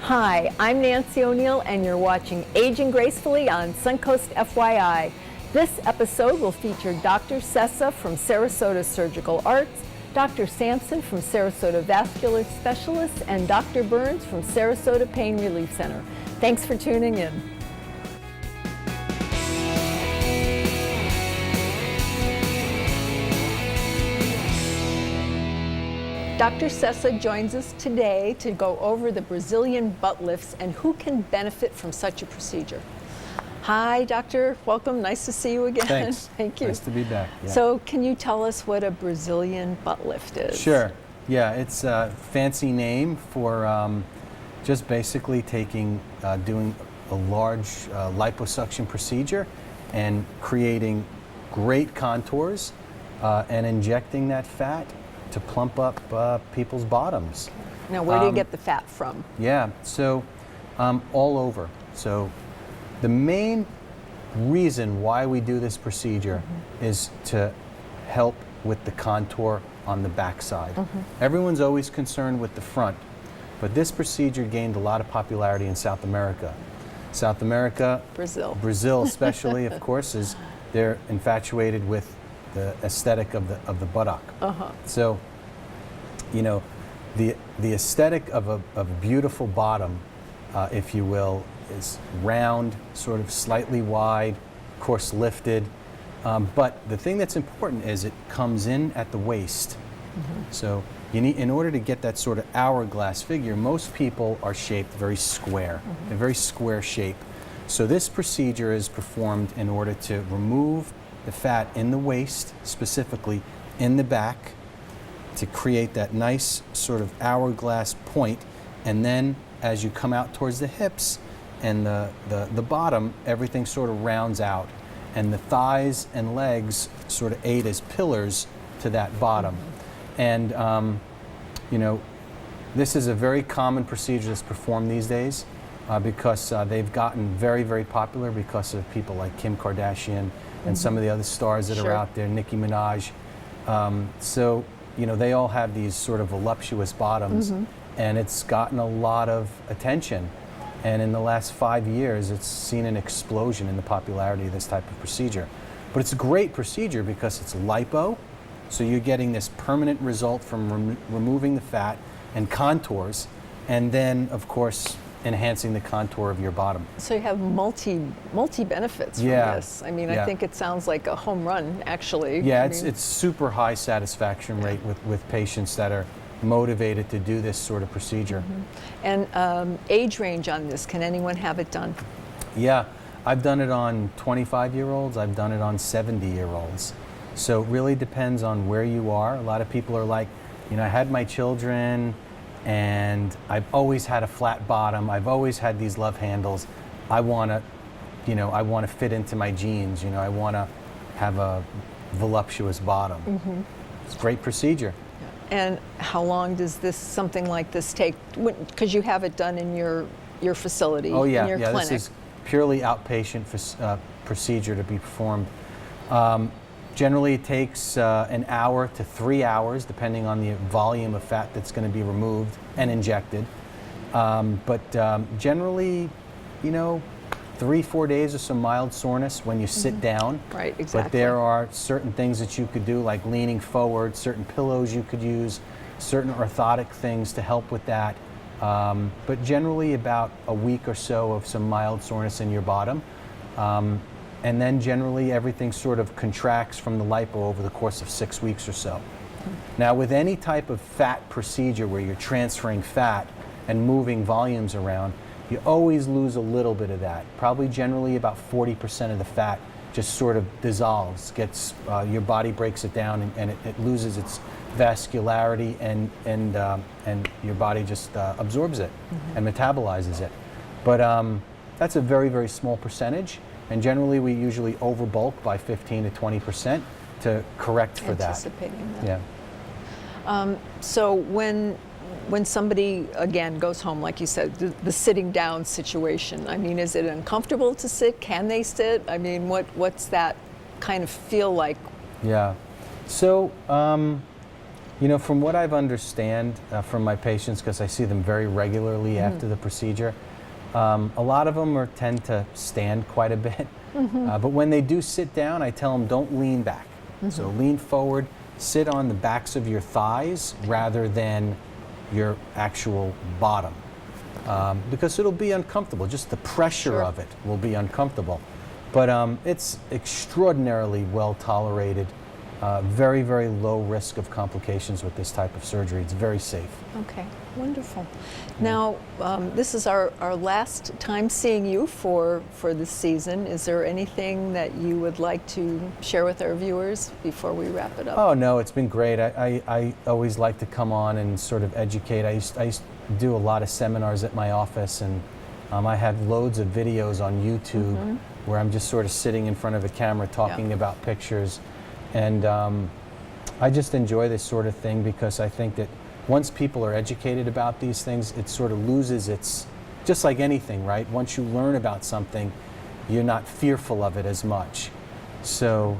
Hi, I'm Nancy O'Neill, and you're watching Aging Gracefully on Suncoast FYI. This episode will feature Dr. Sessa from Sarasota Surgical Arts, Dr. Sampson from Sarasota Vascular Specialists, and Dr. Burns from Sarasota Pain Relief Center. Thanks for tuning in. Dr. Sessa joins us today to go over the Brazilian butt lifts and who can benefit from such a procedure. Hi, Doctor. Welcome. Nice to see you again. Thanks. Thank you. Nice to be back. Yeah. So, can you tell us what a Brazilian butt lift is? Sure. Yeah, it's a fancy name for just basically doing a large liposuction procedure and creating great contours and injecting that fat to plump up people's bottoms. Now, where do you get the fat from? Yeah, so all over. So the main reason why we do this procedure is to help with the contour on the backside. Everyone's always concerned with the front, but this procedure gained a lot of popularity in South America. South America, Brazil especially, of course, they're infatuated with the aesthetic of the buttock. So, you know, the aesthetic of a beautiful bottom, if you will, is round, sort of slightly wide, of course lifted. But the thing that's important is it comes in at the waist. So you need, in order to get that sort of hourglass figure, most people are shaped very square, a very square shape. So this procedure is performed in order to remove the fat in the waist, specifically in the back, to create that nice sort of hourglass point. And then as you come out towards the hips and the bottom, everything sort of rounds out. And the thighs and legs sort of aid as pillars to that bottom. And, you know, this is a very common procedure that's performed these days because they've gotten very, very popular because of people like Kim Kardashian and some of the other stars that are out there, Nicki Minaj. So, you know, they all have these sort of voluptuous bottoms, and it's gotten a lot of attention. And in the last 5 years, it's seen an explosion in the popularity of this type of procedure. But it's a great procedure because it's lipo, so you're getting this permanent result from removing the fat and contours, and then, of course, enhancing the contour of your bottom. So you have multi benefits from this. I mean, I think it sounds like a home run, actually. Yeah, it's super high satisfaction rate with patients that are motivated to do this sort of procedure. And age range on this, can anyone have it done? Yeah, I've done it on 25-year-olds, I've done it on 70-year-olds. So it really depends on where you are. A lot of people are like, you know, I had my children and I've always had a flat bottom, I've always had these love handles. I want to, you know, I want to fit into my jeans, you know, I want to have a voluptuous bottom. It's a great procedure. And how long does something like this take? Because you have it done in your facility, in your clinic. This is purely outpatient procedure to be performed. Generally, it takes an hour to 3 hours, depending on the volume of fat that's going to be removed and injected. But generally, you know, 3-4 days of some mild soreness when you sit down. Right, exactly. But there are certain things that you could do, like leaning forward, certain pillows you could use, certain orthotic things to help with that. But generally about a week or so of some mild soreness in your bottom. And then generally everything sort of contracts from the lipo over the course of 6 weeks or so. Now, with any type of fat procedure where you're transferring fat and moving volumes around, you always lose a little bit of that. Probably generally about 40% of the fat just sort of dissolves, your body breaks it down and it loses its vascularity and your body just absorbs it and metabolizes it. But that's a very, very small percentage. And generally, we usually overbulk by 15 to 20% to correct for that. Anticipating that. Yeah. So when somebody, again, goes home, like you said, the sitting down situation, I mean, is it uncomfortable to sit? Can they sit? I mean, what's that kind of feel like? Yeah. So You know, from what I've understand from my patients, because I see them very regularly after the procedure, a lot of them tend to stand quite a bit. But when they do sit down, I tell them don't lean back. So lean forward, sit on the backs of your thighs rather than your actual bottom. Because it'll be uncomfortable. Just the pressure of it will be uncomfortable. But it's extraordinarily well tolerated. Very, very low risk of complications with this type of surgery. It's very safe. Okay, wonderful. Now, this is our last time seeing you for this season. Is there anything that you would like to share with our viewers before we wrap it up? Oh, no, it's been great. I always like to come on and sort of educate. I used to do a lot of seminars at my office, and I have loads of videos on YouTube where I'm just sort of sitting in front of a camera talking about pictures. And I just enjoy this sort of thing because I think that once people are educated about these things, it sort of loses its, just like anything, right? Once you learn about something, you're not fearful of it as much. So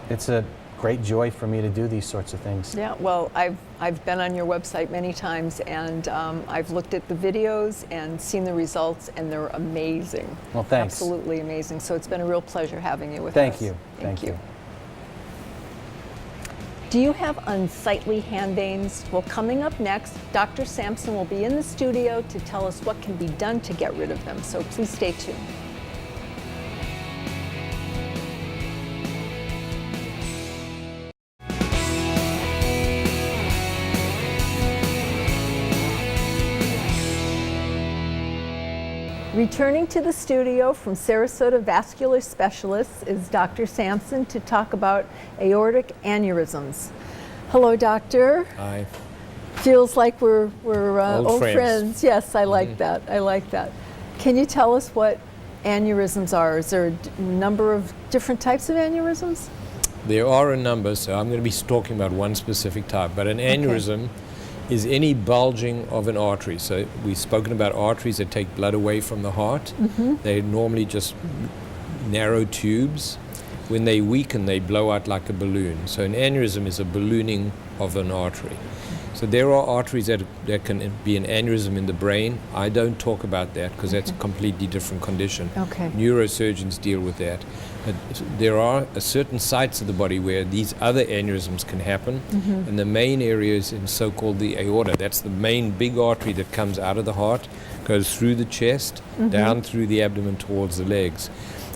it's a great joy for me to do these sorts of things. Yeah, well, I've been on your website many times, and I've looked at the videos and seen the results, and they're amazing. Well, thanks. Absolutely amazing. So it's been a real pleasure having you with us. Thank you. Thank you. Do you have unsightly hand veins? Well, coming up next, Dr. Sampson will be in the studio to tell us what can be done to get rid of them. So please stay tuned. Returning to the studio from Sarasota Vascular Specialists is Dr. Sampson to talk about aortic aneurysms. Hello, doctor. Hi. Feels like we're old friends. Yes, I like Mm-hmm. that. I like that. Can you tell us what aneurysms are? Is there a number of different types of aneurysms? There are a number, so I'm going to be talking about one specific type. But an aneurysm is any bulging of an artery. So we've spoken about arteries that take blood away from the heart. They're normally just narrow tubes. When they weaken, they blow out like a balloon. So an aneurysm is a ballooning of an artery. So there are arteries that can be an aneurysm in the brain. I don't talk about that because that's a completely different condition. Okay. Neurosurgeons deal with that. But there are certain sites of the body where these other aneurysms can happen, and the main area is in so-called the aorta. That's the main big artery that comes out of the heart, goes through the chest, down through the abdomen towards the legs.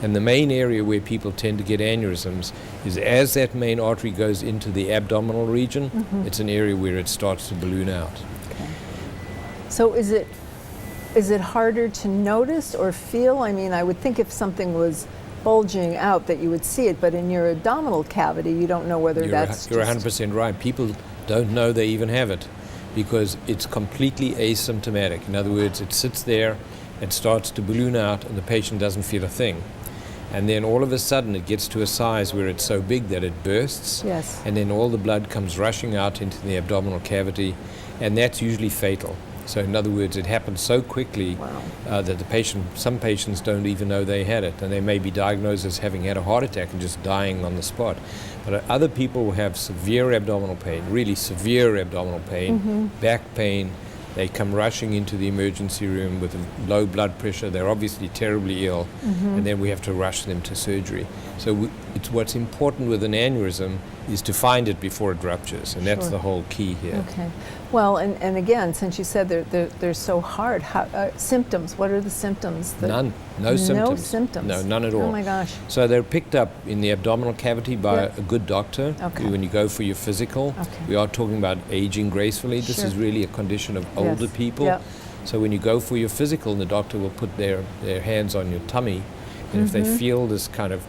And the main area where people tend to get aneurysms is as that main artery goes into the abdominal region, it's an area where it starts to balloon out. Okay. So is it harder to notice or feel? I mean, I would think if something was bulging out that you would see it, but in your abdominal cavity, you don't know whether You're that's You're 100% right. People don't know they even have it because it's completely asymptomatic. In other words, it sits there and starts to balloon out and the patient doesn't feel a thing. And then all of a sudden it gets to a size where it's so big that it bursts. Yes. And then all the blood comes rushing out into the abdominal cavity, and that's usually fatal. So in other words, it happens so quickly that some patients don't even know they had it, and they may be diagnosed as having had a heart attack and just dying on the spot. But other people will have severe abdominal pain, really severe abdominal pain, back pain. They come rushing into the emergency room with low blood pressure. They're obviously terribly ill, and then we have to rush them to surgery. So what's important with an aneurysm is to find it before it ruptures, and that's the whole key here. Okay. Well, and again, since you said they're so hard, symptoms, what are the symptoms? None. No symptoms. No symptoms? No, none at all. Oh my gosh. So they're picked up in the abdominal cavity by a good doctor. Okay. When you go for your physical. Okay. We are talking about aging gracefully. This is really a condition of older people. Yep. So when you go for your physical, the doctor will put their hands on your tummy, and if they feel this kind of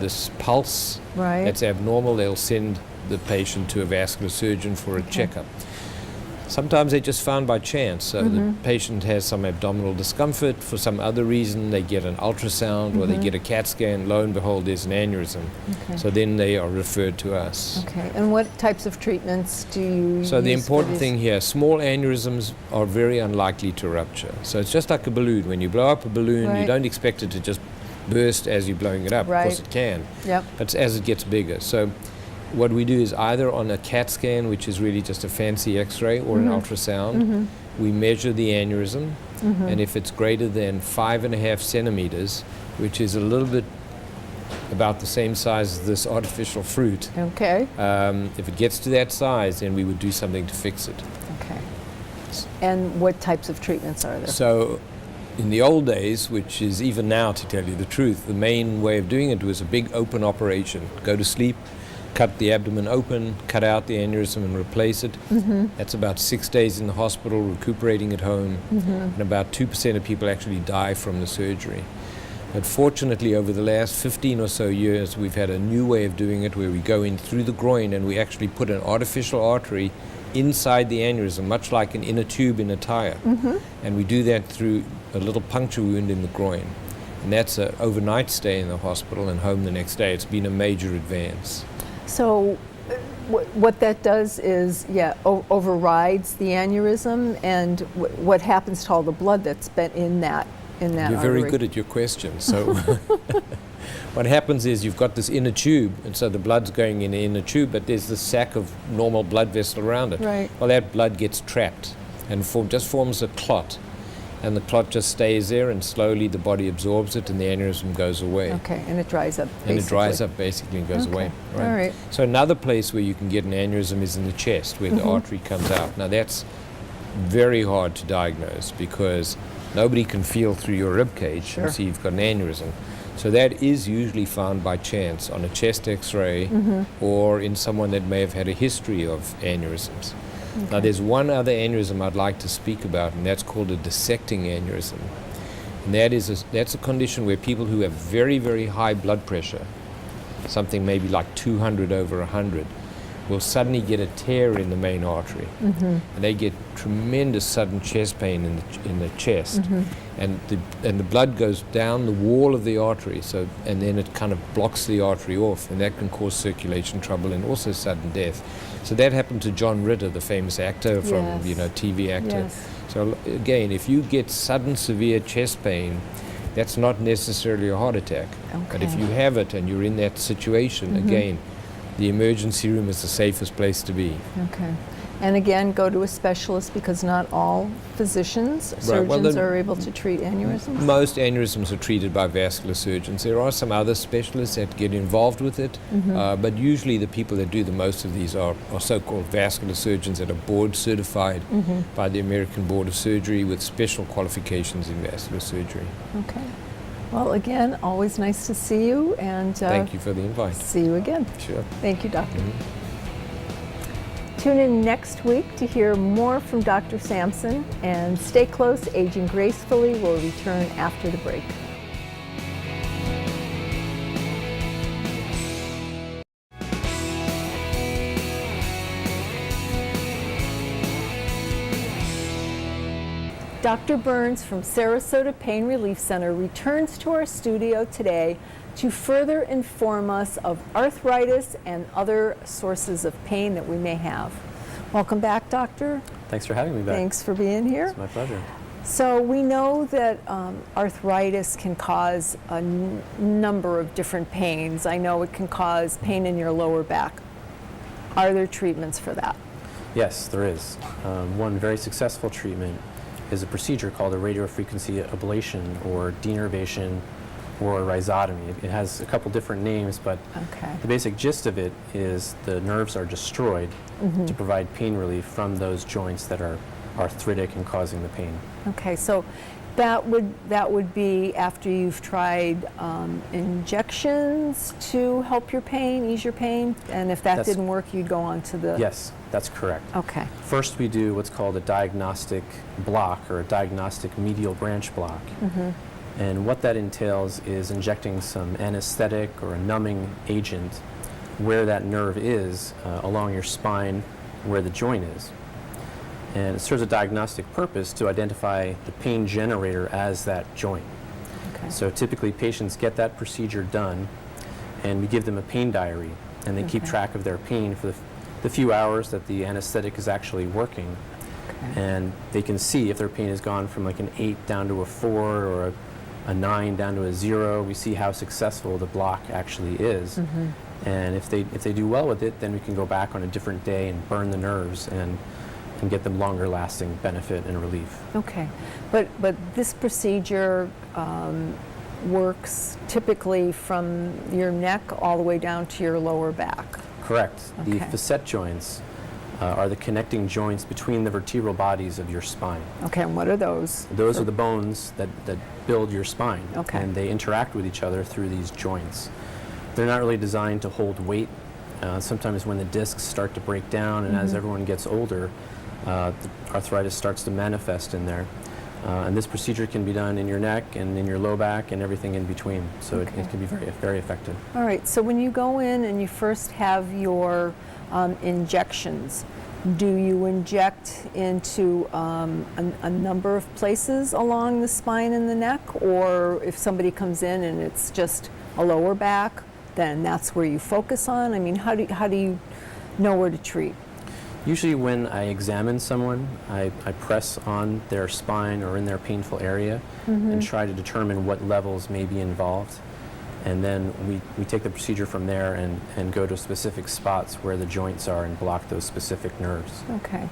this pulse that's abnormal, they'll send the patient to a vascular surgeon for a checkup. Sometimes they're just found by chance. So the patient has some abdominal discomfort. For some other reason, they get an ultrasound or they get a CAT scan. Lo and behold, there's an aneurysm. Okay. So then they are referred to us. Okay. And what types of treatments do you use? So the important thing here, small aneurysms are very unlikely to rupture. So it's just like a balloon. When you blow up a balloon, you don't expect it to just burst as you're blowing it up. Of course it can. But it's as it gets bigger. So what we do is either on a CAT scan, which is really just a fancy X-ray, or an ultrasound, we measure the aneurysm, and if it's greater than 5.5 centimeters, which is a little bit about the same size as this artificial fruit, Okay. if it gets to that size, then we would do something to fix it. Okay. And what types of treatments are there? So in the old days, which is even now to tell you the truth, the main way of doing it was a big open operation. Go to sleep, cut the abdomen open, cut out the aneurysm and replace it. That's about 6 days in the hospital, recuperating at home, and about 2% of people actually die from the surgery. But fortunately, over the last 15 or so years, we've had a new way of doing it where we go in through the groin and we actually put an artificial artery inside the aneurysm, much like an inner tube in a tire. And we do that through a little puncture wound in the groin. And that's an overnight stay in the hospital and home the next day. It's been a major advance. So what that does is, overrides the aneurysm, and what happens to all the blood that's been in that You're artery? very good at your question. So what happens is you've got this inner tube, and so the blood's going in the inner tube, but there's this sac of normal blood vessel around it. Right. Well, that blood gets trapped and just forms a clot. And the clot just stays there, and slowly the body absorbs it, and the aneurysm goes away. Okay, and it dries up, And it dries up basically and goes away. All right. So another place where you can get an aneurysm is in the chest, where the artery comes out. Now that's very hard to diagnose because nobody can feel through your rib cage and see you've got an aneurysm. So that is usually found by chance on a chest X-ray or in someone that may have had a history of aneurysms. Now there's one other aneurysm I'd like to speak about, and that's called a dissecting aneurysm. And that's a condition where people who have very, very high blood pressure, something maybe like 200 over 100, will suddenly get a tear in the main artery. And they get tremendous sudden chest pain in the chest. And the blood goes down the wall of the artery, and then it kind of blocks the artery off, and that can cause circulation trouble and also sudden death. So that happened to John Ritter, the famous actor from TV actor. So again, if you get sudden severe chest pain, that's not necessarily a heart attack. But if you have it and you're in that situation, again, the emergency room is the safest place to be. Okay. And again, go to a specialist because not all physicians, surgeons are able to treat aneurysms. Most aneurysms are treated by vascular surgeons. There are some other specialists that get involved with it, but usually the people that do the most of these are so-called vascular surgeons that are board certified by the American Board of Surgery with special qualifications in vascular surgery. Okay. Well, again, always nice to see you, and thank you for the invite. See you again. Sure. Thank you, Doctor. Tune in next week to hear more from Dr. Sampson, and stay close. Aging Gracefully will return after the break. Dr. Burns from Sarasota Pain Relief Center returns to our studio today to further inform us of arthritis and other sources of pain that we may have. Welcome back, Doctor. Thanks for having me back. Thanks for being here. It's my pleasure. So we know that arthritis can cause a number of different pains. I know it can cause pain in your lower back. Are there treatments for that? Yes, there is. One very successful treatment is a procedure called a radiofrequency ablation or denervation or rhizotomy. It has a couple different names, but the basic gist of it is the nerves are destroyed to provide pain relief from those joints that are arthritic and causing the pain. Okay, so that would be after you've tried injections to help your pain, ease your pain, and if that didn't work, you'd go on to the... Yes, that's correct. Okay. First we do what's called a diagnostic block or a diagnostic medial branch block. And what that entails is injecting some anesthetic or a numbing agent where that nerve is along your spine where the joint is. And it serves a diagnostic purpose to identify the pain generator as that joint. Okay. So typically patients get that procedure done and we give them a pain diary, and they keep track of their pain for the few hours that the anesthetic is actually working. And they can see if their pain has gone from like an 8 down to a 4 or a 9 down to a 0. We see how successful the block actually is. And if they do well with it, then we can go back on a different day and burn the nerves and get them longer lasting benefit and relief. Okay, but this procedure works typically from your neck all the way down to your lower back. Correct. The Okay. facet joints are the connecting joints between the vertebral bodies of your spine. Okay, and what are those? Those are the bones that build your spine. Okay. And they interact with each other through these joints. They're not really designed to hold weight. Sometimes when the discs start to break down and as everyone gets older, the arthritis starts to manifest in there. And this procedure can be done in your neck and in your low back and everything in between. So Okay. it can be very, very effective. All right, so when you go in and you first have your injections, do you inject into a number of places along the spine and the neck? Or if somebody comes in and it's just a lower back, then that's where you focus on? I mean, how do you know where to treat? Usually when I examine someone, I press on their spine or in their painful area and try to determine what levels may be involved. And then we take the procedure from there and go to specific spots where the joints are and block those specific nerves. Okay.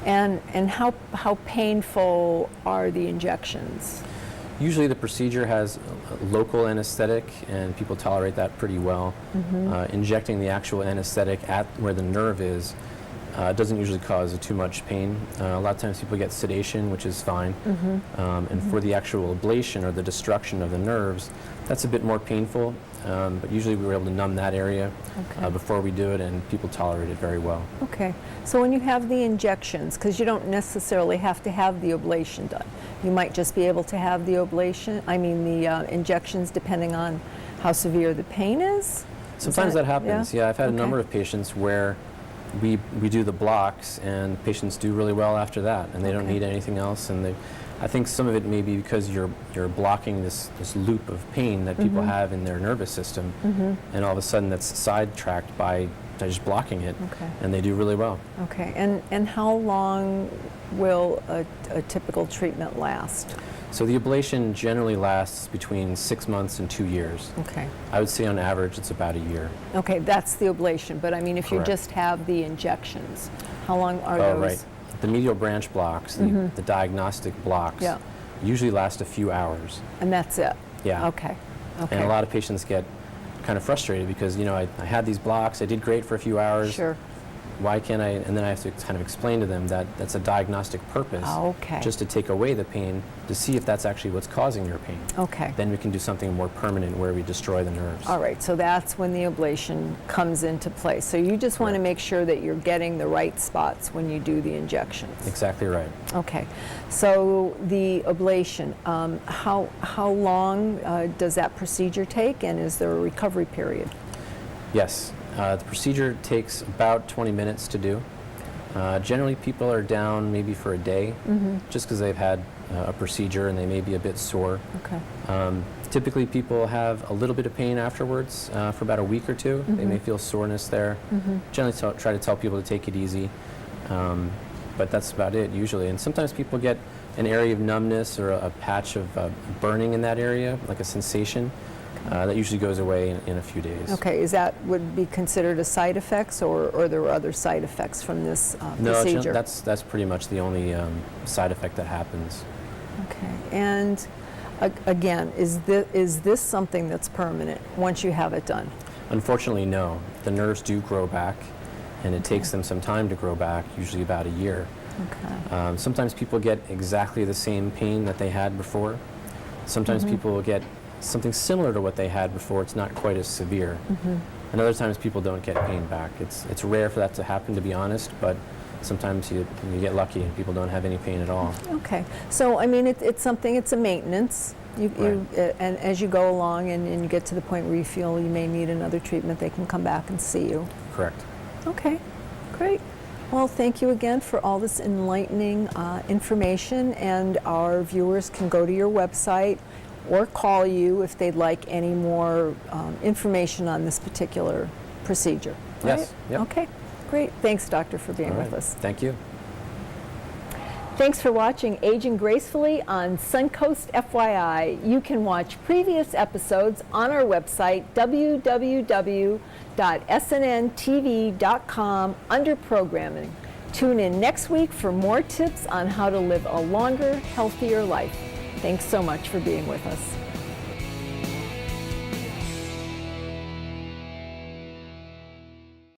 And how painful are the injections? Usually the procedure has a local anesthetic and people tolerate that pretty well. Injecting the actual anesthetic at where the nerve is doesn't usually cause too much pain. A lot of times people get sedation, which is fine. And for the actual ablation or the destruction of the nerves, that's a bit more painful. But usually we were able to numb that area before we do it, and people tolerate it very well. Okay. So when you have the injections, because you don't necessarily have to have the ablation done, you might just be able to have the injections depending on how severe the pain is? Sometimes that happens. Yeah, I've had Okay. a number of patients where we do the blocks and patients do really well after that, and they don't Okay. need anything else. And I think some of it may be because you're blocking this loop of pain that people have in their nervous system, and all of a sudden that's sidetracked by just blocking it, Okay. and they do really well. Okay. And how long will a typical treatment last? So the ablation generally lasts between 6 months and 2 years. Okay. I would say on average it's about a year. Okay, that's the ablation, but I mean, if you Correct. just have the injections, how long are Oh, those? right. The medial branch blocks, the diagnostic blocks, Yeah. usually last a few hours. And that's it? Yeah. Okay. Okay. And a lot of patients get kind of frustrated because, I had these blocks, I did great for a few hours. Sure. Why can't I? And then I have to kind of explain to them that that's a diagnostic purpose. Okay. Just to take away the pain to see if that's actually what's causing your pain. Okay. Then we can do something more permanent where we destroy the nerves. All right, so that's when the ablation comes into play. So you just want to Correct. make sure that you're getting the right spots when you do the injections. Exactly right. Okay, so the ablation, how long does that procedure take, and is there a recovery period? Yes. The procedure takes about 20 minutes to do. Generally, people are down maybe for a day, just because they've had a procedure and they may be a bit sore. Okay. Typically, people have a little bit of pain afterwards for about a week or two. They may feel soreness there. Generally, try to tell people to take it easy, but that's about it usually. And sometimes people get an area of numbness or a patch of burning in that area, like a sensation. That usually goes away in a few days. Okay, would be considered a side effects, or there were other side effects from this No, procedure? that's pretty much the only side effect that happens. Okay, and again, is this something that's permanent once you have it done? Unfortunately, no. The nerves do grow back, and it takes them some time to grow back, usually about a year. Okay. Sometimes people get exactly the same pain that they had before. Sometimes people will get something similar to what they had before. It's not quite as severe. And other times people don't get pain back. It's rare for that to happen, to be honest, but sometimes you get lucky and people don't have any pain at all. Okay, so I mean, it's a maintenance. And as you go along and you get to the point where you feel you may need another treatment, they can come back and see you. Correct. Okay, great. Well, thank you again for all this enlightening information, and our viewers can go to your website or call you if they'd like any more information on this particular procedure. Yes, Right? yep. Okay, great. Thanks, Doctor, for being All with right. us. Thank you. Thanks for watching Aging Gracefully on Suncoast FYI. You can watch previous episodes on our website, www.snntv.com, under Programming. Tune in next week for more tips on how to live a longer, healthier life. Thanks so much for being with us.